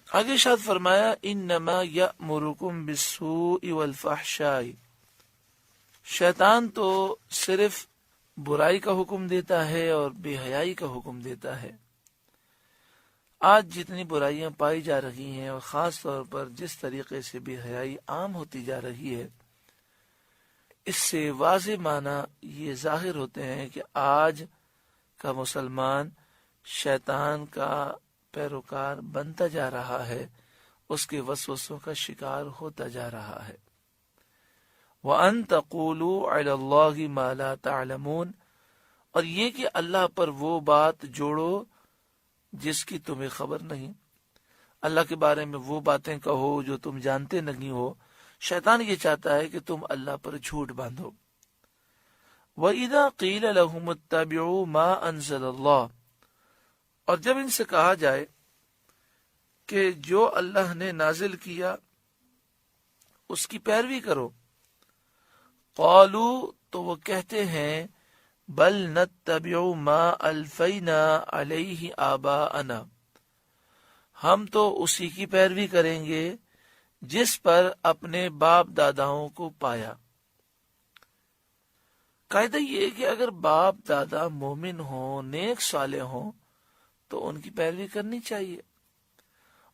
آگے ارشاد فرمایا انما یأمرکم بالسوء والفحشاء، شیطان تو صرف برائی کا حکم دیتا ہے اور بے حیائی کا حکم دیتا ہے۔ آج جتنی برائیاں پائی جا رہی ہیں اور خاص طور پر جس طریقے سے بے حیائی عام ہوتی جا رہی ہے، اس سے واضح معنی یہ ظاہر ہوتے ہیں کہ آج کا مسلمان شیطان کا پیروکار بنتا جا رہا ہے، اس کے وسوسوں کا شکار ہوتا جا رہا ہے۔ وَأَن تَقُولُوا عَلَى اللَّهِ مَا لَا تَعْلَمُونَ، اور یہ کہ اللہ پر وہ بات جوڑو جس کی تمہیں خبر نہیں، اللہ کے بارے میں وہ باتیں کہو جو تم جانتے نہیں ہو۔ شیطان یہ چاہتا ہے کہ تم اللہ پر جھوٹ باندھو۔ وَإِذَا قِيلَ لَهُمُ اتَّبِعُوا مَا أَنزَلَ اللَّهُ، اور جب ان سے کہا جائے کہ جو اللہ نے نازل کیا اس کی پیروی کرو، قالوا، تو وہ کہتے ہیں بل نتبع ما الفینا علیہ آباءنا، ہم تو اسی کی پیروی کریں گے جس پر اپنے باپ داداؤں کو پایا۔ قاعدہ یہ ہے کہ اگر باپ دادا مومن ہوں، نیک صالح ہوں، تو ان کی پیروی کرنی چاہیے،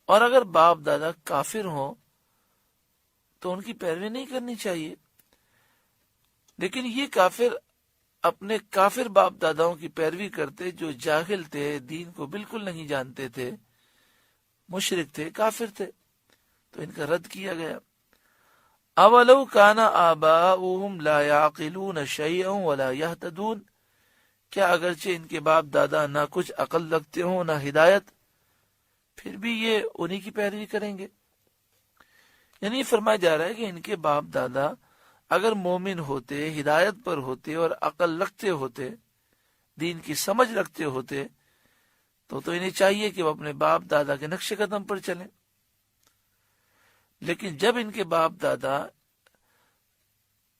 اور اگر باپ دادا کافر ہوں تو ان کی پیروی نہیں کرنی چاہیے۔ لیکن یہ کافر اپنے کافر باپ داداؤں کی پیروی کرتے جو جاہل تھے، دین کو بالکل نہیں جانتے تھے، مشرک تھے، کافر تھے، تو ان کا رد کیا گیا۔ اولو کان آباؤہم لا یعقلون شیئا ولا یہتدون، کیا اگرچہ ان کے باپ دادا نہ کچھ عقل رکھتے ہوں نہ ہدایت، پھر بھی یہ انہی کی پیروی کریں گے؟ یعنی فرمایا جا رہا ہے کہ ان کے باپ دادا اگر مومن ہوتے، ہدایت پر ہوتے اور عقل رکھتے ہوتے، دین کی سمجھ رکھتے ہوتے، تو انہیں چاہیے کہ وہ اپنے باپ دادا کے نقش قدم پر چلیں۔ لیکن جب ان کے باپ دادا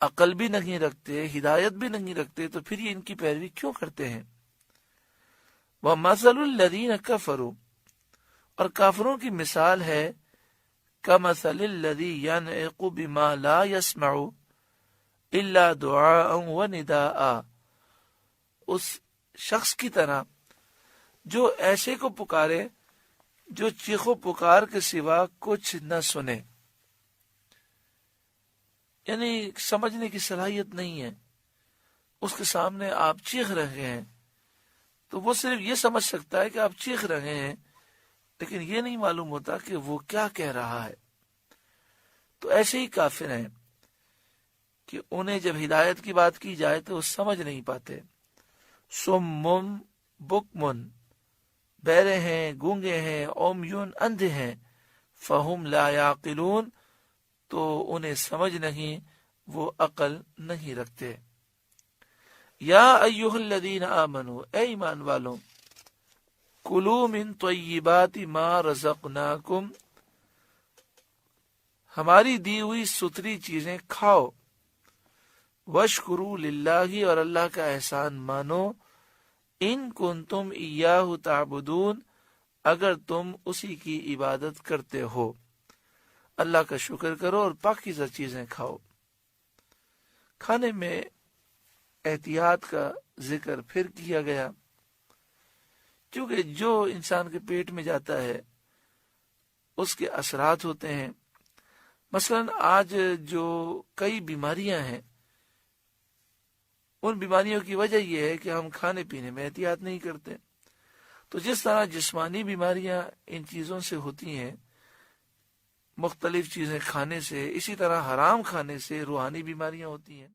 عقل بھی نہیں رکھتے، ہدایت بھی نہیں رکھتے، تو پھر یہ ان کی پیروی کیوں کرتے ہیں؟ وَمَثَلُ الَّذِينَ كَفَرُوا، اور کافروں کی مثال ہے كَمَثَلِ الَّذِي يَنْعِقُ بِمَا لَا يَسْمَعُ إِلَّا دُعَاءً وَنِدَاءً، اس شخص کی طرح جو ایسے کو پکارے جو چیخ و پکار کے سوا کچھ نہ سنے، یعنی سمجھنے کی صلاحیت نہیں ہے، اس کے سامنے آپ چیخ رہے ہیں تو وہ صرف یہ سمجھ سکتا ہے کہ آپ چیخ رہے ہیں، لیکن یہ نہیں معلوم ہوتا کہ وہ کیا کہہ رہا ہے۔ تو ایسے ہی کافر ہیں کہ انہیں جب ہدایت کی بات کی جائے تو وہ سمجھ نہیں پاتے۔ سمم بکمن، بہرے ہیں، گونگے ہیں، عمیون، اندھے ہیں، فہم لا یعقلون، تو انہیں سمجھ نہیں، وہ عقل نہیں رکھتے۔ یا ایھا الذین آمنوا، اے ایمان والوں، کلوا من طیبات ما رزقناکم، ہماری دی ہوئی ستھری چیزیں کھاؤ، واشکروا للہ، اور اللہ کا احسان مانو، ان کنتم ایاہ تعبدون، اگر تم اسی کی عبادت کرتے ہو، اللہ کا شکر کرو اور پاکیزہ چیزیں کھاؤ۔ کھانے میں احتیاط کا ذکر پھر کیا گیا، کیونکہ جو انسان کے پیٹ میں جاتا ہے اس کے اثرات ہوتے ہیں۔ مثلا آج جو کئی بیماریاں ہیں، ان بیماریوں کی وجہ یہ ہے کہ ہم کھانے پینے میں احتیاط نہیں کرتے۔ تو جس طرح جسمانی بیماریاں ان چیزوں سے ہوتی ہیں، مختلف چیزیں کھانے سے، اسی طرح حرام کھانے سے روحانی بیماریاں ہوتی ہیں۔